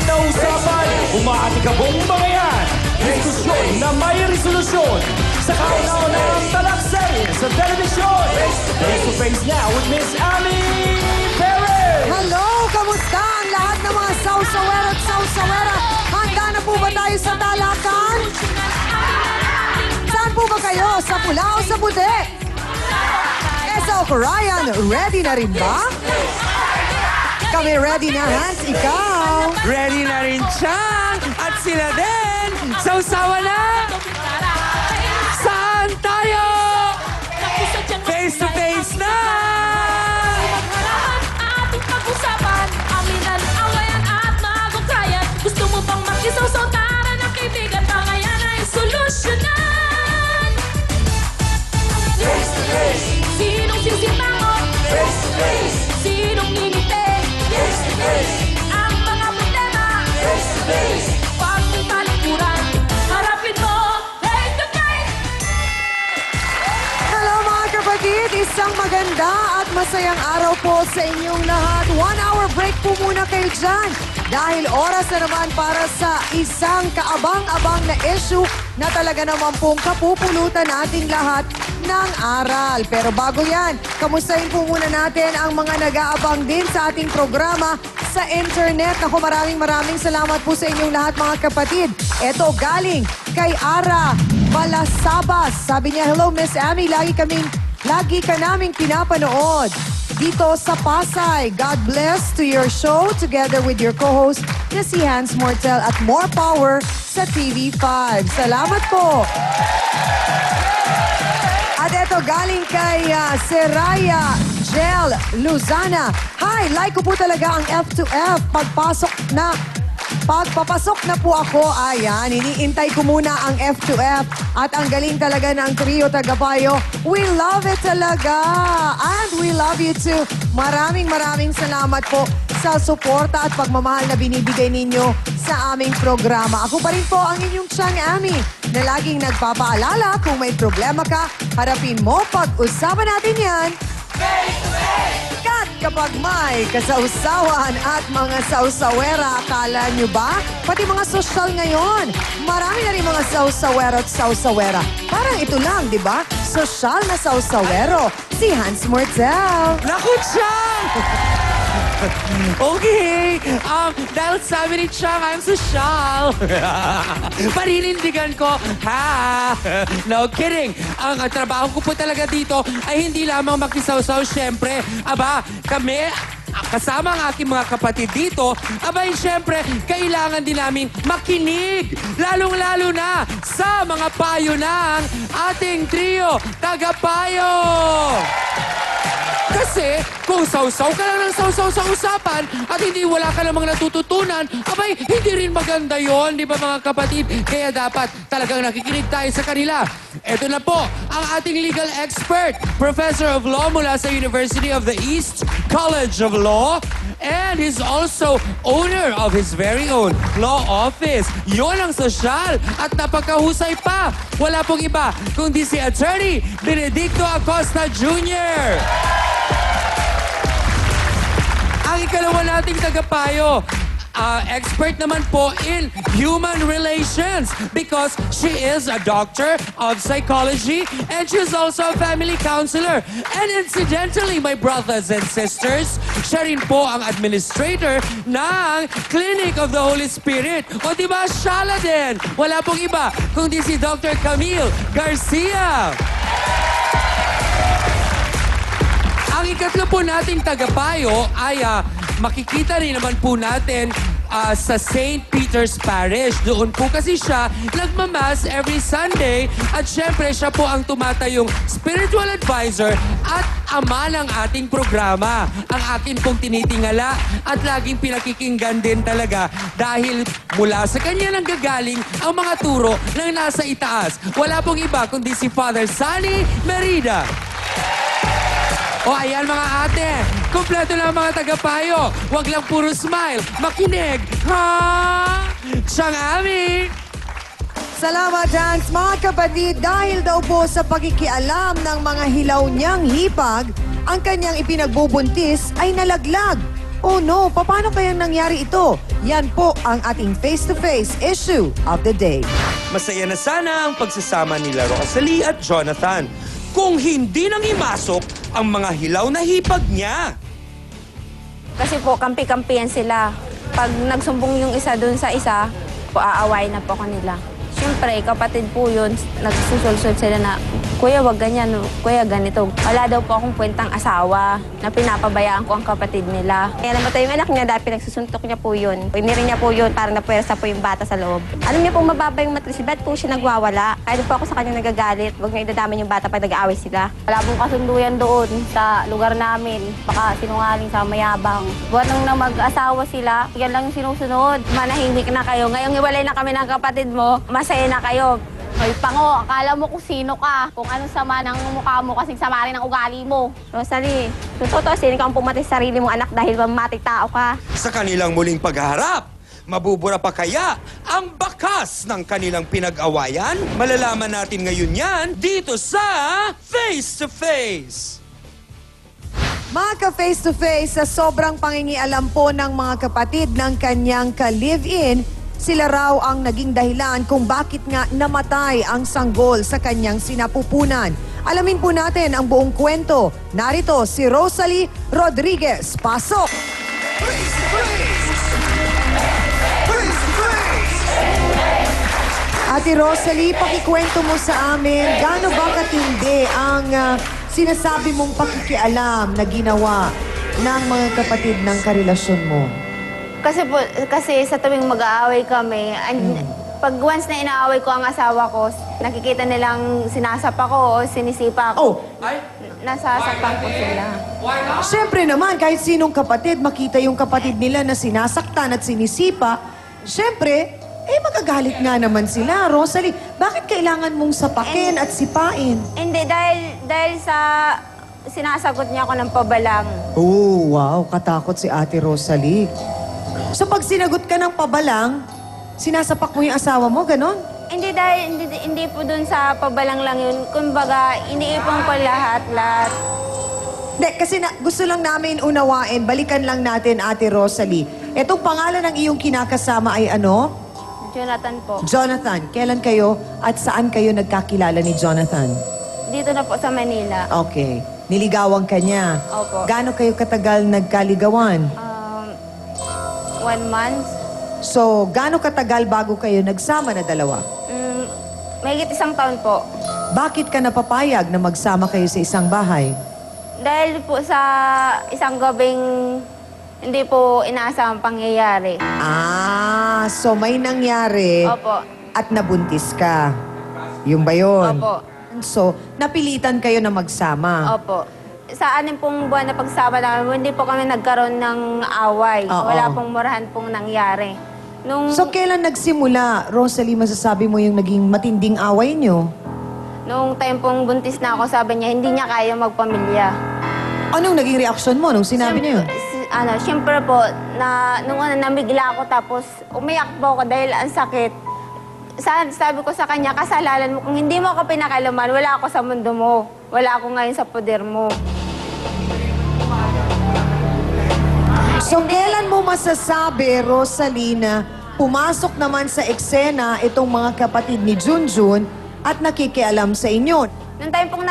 mainit na usapan, umaatikabong mga yan. Diskusyon na may resolusyon sa kauna-unahang talaksayin sa telebisyon. Face to face now with Miss Ami Perez. Hello! Kamusta ang lahat ng mga sausawera at sausawera? Handa na po ba tayo sa talakan? Saan po ba kayo? Sa pula o sa puti? Esa o Ryan, ready na rin ba? Kami ready na, Hans. Ikaw? Ready na rin Chang at sila din. Sausawa na! Saan tayo? Face to face na! Ating pag-usapan, aminan, awayan at magugkayan. Gusto mo bang makisaw-saw tara ng kaibigan? Pangayan ay solusyonan. Face to face, Sinong sisimangon? face to face, Sinong ngingiti? face to face, Ang mga problema, face to face. huwag mong talikuran. Harapin mo, face to face. Hello mga kapatid! Isang maganda at masayang araw po sa inyong lahat. 1 hour break po muna kayo dyan. Dahil oras na naman para sa isang kaabang-abang na issue na talaga naman pong kapupulutan nating lahat ng aral. Pero bago yan, kamustahin po muna natin ang mga nag-aabang din sa ating programa sa internet. Naku, maraming salamat po sa inyong lahat mga kapatid. Ito galing kay Ara Balasabas. Sabi niya, hello Miss Ami, lagi ka naming pinapanood dito sa Pasay. God bless to your show together with your co-host na si Hans Mortel at more power sa TV5. Salamat po. At ito galing kay Seraya Gel Luzana. Hi, like ko po talaga ang F2F. Pagpapasok na po ako, ayan, iniintay ko muna ang F2F at ang galing talaga ng trio Tagapayo. We love it talaga! And we love you too. Maraming salamat po sa suporta at pagmamahal na binibigay ninyo sa aming programa. Ako pa rin po ang inyong Chang Ami na laging nagpapaalala kung may problema ka, harapin mo, pag-usapan natin yan. Kat kapag may kasausawan at mga sausawera, akala nyo ba? Pati mga sosyal ngayon, marami na rin mga sausawera at sausawera. Parang ito lang, di ba? Sosyal na sausawero, si Hans Mortel. Naku, Chang! Okay, dahil sabi ni Chang, I'm social. Paninindigan ko, ha? No kidding. Ang trabaho ko po talaga dito ay hindi lamang makisawsaw, syempre. Aba, kami, kasama ang aking mga kapatid dito, abay, syempre, kailangan din namin makinig. Lalong-lalo na sa mga payo ng ating trio, Tagapayo. Kasi kung sausaw ka lang ng sausaw sa usapan at hindi wala ka namang natututunan, abay, hindi rin maganda yon, di ba mga kapatid? Kaya dapat talagang nakikinig tayo sa kanila. Ito na po ang ating legal expert, Professor of Law mula sa University of the East College of Law, and he's also owner of his very own law office. Yon ang sosyal at napakahusay pa. Wala pong iba kundi si Attorney Benedicto Acosta Jr. Ang ikalawa nating tagapayo, expert naman po in human relations because she is a doctor of psychology and she's also a family counselor. And incidentally, my brothers and sisters, siya rin po ang administrator ng Clinic of the Holy Spirit. O diba, siya din. Wala pong iba kundi si Dr. Camille Garcia. Ang ikatlo po nating tagapayo ay makikita rin naman po natin sa St. Peter's Parish. Doon po kasi siya nagmamass every Sunday at syempre siya po ang tumatayong spiritual advisor at ama ng ating programa. Ang akin pong tinitingala at laging pinakikinggan din talaga dahil mula sa kanya nang gagaling ang mga turo ng nasa itaas. Wala pong iba kundi si Father Sunny Merida. O ayan mga ate, kumpleto na ang mga tagapayo. Huwag lang puro smile, makinig. Ha? Siyang Ami! Salamat, Hans. Mga kapatid, dahil daw po sa pakikialam ng mga hilaw niyang hipag, ang kanyang ipinagbubuntis ay nalaglag. Oh no, paano kayang nangyari ito? Yan po ang ating face-to-face issue of the day. Masaya na sana ang pagsasama nila Rosalie at Jonathan kung hindi nang imasok ang mga hilaw na hipag niya. Kasi po, kampi-kampihan sila. Pag nagsumbong yung isa dun sa isa, aaway na po kanila. Siyempre, kapatid po yun, nagsusulsol sila na, Kuya, wag ganyan, Kuya, ganito. Wala daw po akong kwentang asawa na pinapabayaan ko ang kapatid nila. Kaya namatay yung anak niya dahil pinagsusuntok niya po yun. Piniri niya po yun para napwersa po yung bata sa loob. Alam niya po mababa yung matris, ba't po siya nagwawala? Kahit po ako sa kanya nagagalit, wag niya idadaman yung bata pag nag-aaway sila. Wala pong kasunduyan doon sa lugar namin. Baka sinungaling sa mayabang. Buwan nang mag-asawa sila, yan lang yung sinusunod. Manahimik na kayo. Ngayong iwalay na kami ng kapatid mo, masaya na kayo. Hoy, Pango, akala mo kung sino ka. Kung anong sama ng mukha mo kasing sama rin ang ugali mo. Rosalie, totoo, sino kang pumatay sa sarili mong anak dahil mamati tao ka? Sa kanilang muling pagharap, mabubura pa kaya ang bakas ng kanilang pinag-awayan? Malalaman natin ngayon yan dito sa Face to Face. Mga ka-face-to-face, sa sobrang pangingialam po ng mga kapatid ng kanyang ka-live-in, sila raw ang naging dahilan kung bakit nga namatay ang sanggol sa kanyang sinapupunan. Alamin po natin ang buong kwento. Narito si Rosalie Rodriguez. Pasok! Ate Rosalie, pakikwento mo sa amin, gaano ba katindi ang sinasabi mong pakikialam na ginawa ng mga kapatid ng karelasyon mo? Kasi sa tuwing mag-aaway kami, pag once na inaaway ko ang asawa ko, nakikita nilang sinasapa ko o sinisipa ko. Oh, Nasasapan ko sila. syempre naman, kahit sinong kapatid, makita yung kapatid nila na sinasaktan at sinisipa, syempre, magagalit nga naman sila. Rosalie, bakit kailangan mong sapakin at sipain? Hindi, dahil sa sinasagot niya ako ng pabalang. Oh, wow, katakot si Ate Rosalie. So pag sinagot ka ng pabalang, sinasapak mo yung asawa mo, ganon? Hindi dahil, hindi po dun sa pabalang lang yun. Kumbaga, iniipon ko lahat. Hindi, kasi gusto lang namin unawain, balikan lang natin, Ate Rosalie. Etong pangalan ng iyong kinakasama ay ano? Jonathan po. Jonathan. Kailan kayo at saan kayo nagkakilala ni Jonathan? Dito na po sa Manila. Okay. Niligawan ka niya. Opo. Gaano kayo katagal nagkaligawan? 1 month. So, gaano katagal bago kayo nagsama na dalawa? Mahigit 1 taon po. Bakit ka napapayag na magsama kayo sa isang bahay? Dahil po sa isang gabing hindi po inaasahang pangyayari. Ah, so may nangyari Opo. at nabuntis ka. Yung ba yun? Opo. So, napilitan kayo na magsama. Opo. Sa 6 pong buwan na pagsama namin, hindi po kami nagkaroon ng away. Oo. Wala pong murahan pong nangyari. So, kailan nagsimula, Rosalie, masasabi mo yung naging matinding away nyo? Nung time pong buntis na ako, sabi niya, hindi niya kaya magpamilya. Anong naging reaksyon mo nung sinabi niyo yun? Siyempre po, nung una namigla ako tapos umiyak po ako dahil ang sakit. Sabi ko sa kanya, kasalanan mo, kung hindi mo ako pinakalaman, wala ako sa mundo mo. Wala ako ngayon sa poder mo. So, kailan mo masasabi, Rosalie, na pumasok naman sa eksena itong mga kapatid ni Junjun at nakikialam sa inyo? Nung time pong